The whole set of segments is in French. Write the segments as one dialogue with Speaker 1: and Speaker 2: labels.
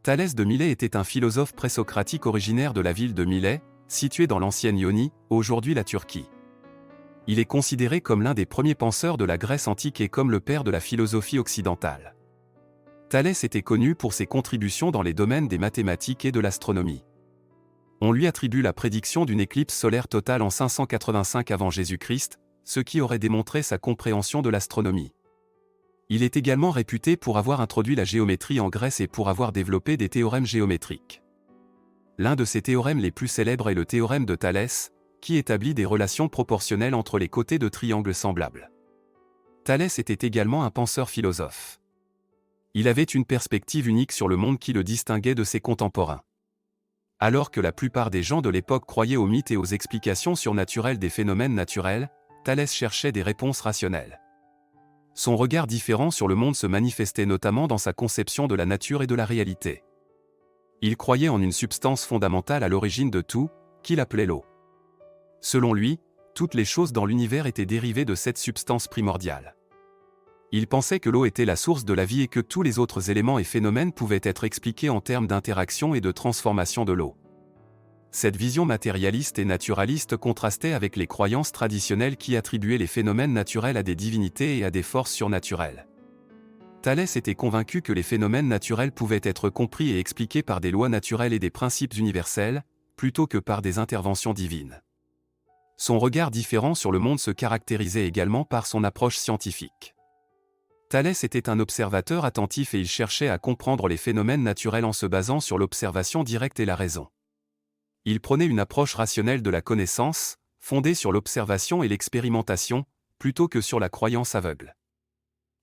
Speaker 1: Thalès de Milet était un philosophe présocratique originaire de la ville de Milet, située dans l'ancienne Ionie, aujourd'hui la Turquie. Il est considéré comme l'un des premiers penseurs de la Grèce antique et comme le père de la philosophie occidentale. Thalès était connu pour ses contributions dans les domaines des mathématiques et de l'astronomie. On lui attribue la prédiction d'une éclipse solaire totale en 585 avant Jésus-Christ, ce qui aurait démontré sa compréhension de l'astronomie. Il est également réputé pour avoir introduit la géométrie en Grèce et pour avoir développé des théorèmes géométriques. L'un de ses théorèmes les plus célèbres est le théorème de Thalès, qui établit des relations proportionnelles entre les côtés de triangles semblables. Thalès était également un penseur philosophe. Il avait une perspective unique sur le monde qui le distinguait de ses contemporains. Alors que la plupart des gens de l'époque croyaient aux mythes et aux explications surnaturelles des phénomènes naturels, Thalès cherchait des réponses rationnelles. Son regard différent sur le monde se manifestait notamment dans sa conception de la nature et de la réalité. Il croyait en une substance fondamentale à l'origine de tout, qu'il appelait l'eau. Selon lui, toutes les choses dans l'univers étaient dérivées de cette substance primordiale. Il pensait que l'eau était la source de la vie et que tous les autres éléments et phénomènes pouvaient être expliqués en termes d'interaction et de transformation de l'eau. Cette vision matérialiste et naturaliste contrastait avec les croyances traditionnelles qui attribuaient les phénomènes naturels à des divinités et à des forces surnaturelles. Thalès était convaincu que les phénomènes naturels pouvaient être compris et expliqués par des lois naturelles et des principes universels, plutôt que par des interventions divines. Son regard différent sur le monde se caractérisait également par son approche scientifique. Thalès était un observateur attentif et il cherchait à comprendre les phénomènes naturels en se basant sur l'observation directe et la raison. Il prônait une approche rationnelle de la connaissance, fondée sur l'observation et l'expérimentation, plutôt que sur la croyance aveugle.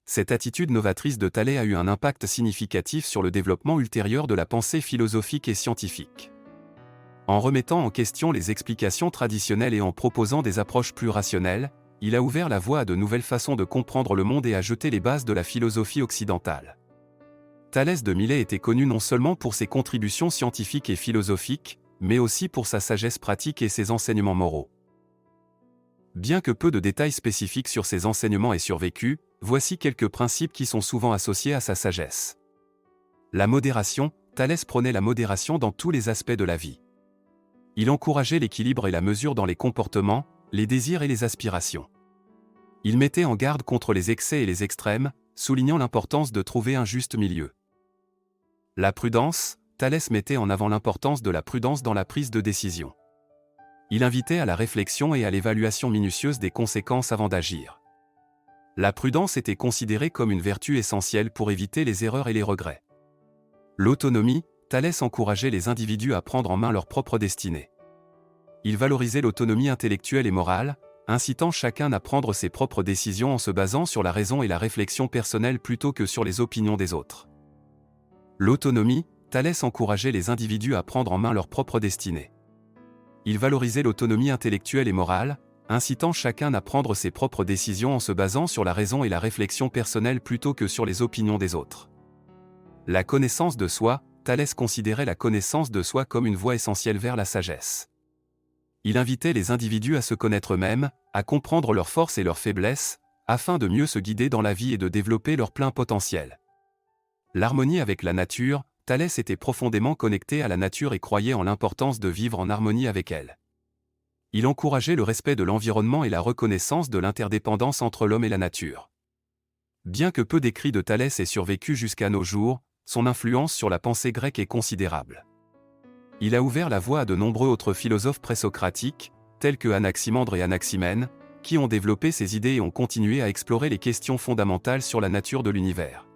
Speaker 1: Cette attitude novatrice de Thalès a eu un impact significatif sur le développement ultérieur de la pensée philosophique et scientifique. En remettant en question les explications traditionnelles et en proposant des approches plus rationnelles, il a ouvert la voie à de nouvelles façons de comprendre le monde et a jeté les bases de la philosophie occidentale. Thalès de Milet était connu non seulement pour ses contributions scientifiques et philosophiques, mais aussi pour sa sagesse pratique et ses enseignements moraux. Bien que peu de détails spécifiques sur ses enseignements aient survécu, voici quelques principes qui sont souvent associés à sa sagesse. La modération, Thalès prônait la modération dans tous les aspects de la vie. Il encourageait l'équilibre et la mesure dans les comportements, les désirs et les aspirations. Il mettait en garde contre les excès et les extrêmes, soulignant l'importance de trouver un juste milieu. La prudence, Thalès mettait en avant l'importance de la prudence dans la prise de décision. Il invitait à la réflexion et à l'évaluation minutieuse des conséquences avant d'agir. La prudence était considérée comme une vertu essentielle pour éviter les erreurs et les regrets. L'autonomie, Thalès encourageait les individus à prendre en main leur propre destinée. Il valorisait l'autonomie intellectuelle et morale, incitant chacun à prendre ses propres décisions en se basant sur la raison et la réflexion personnelle plutôt que sur les opinions des autres. L'autonomie, Thalès encourageait les individus à prendre en main leur propre destinée. Il valorisait l'autonomie intellectuelle et morale, incitant chacun à prendre ses propres décisions en se basant sur la raison et la réflexion personnelle plutôt que sur les opinions des autres. La connaissance de soi, Thalès considérait la connaissance de soi comme une voie essentielle vers la sagesse. Il invitait les individus à se connaître eux-mêmes, à comprendre leurs forces et leurs faiblesses, afin de mieux se guider dans la vie et de développer leur plein potentiel. L'harmonie avec la nature, Thalès était profondément connecté à la nature et croyait en l'importance de vivre en harmonie avec elle. Il encourageait le respect de l'environnement et la reconnaissance de l'interdépendance entre l'homme et la nature. Bien que peu d'écrits de Thalès aient survécu jusqu'à nos jours, son influence sur la pensée grecque est considérable. Il a ouvert la voie à de nombreux autres philosophes présocratiques, tels que Anaximandre et Anaximène, qui ont développé ces idées et ont continué à explorer les questions fondamentales sur la nature de l'univers.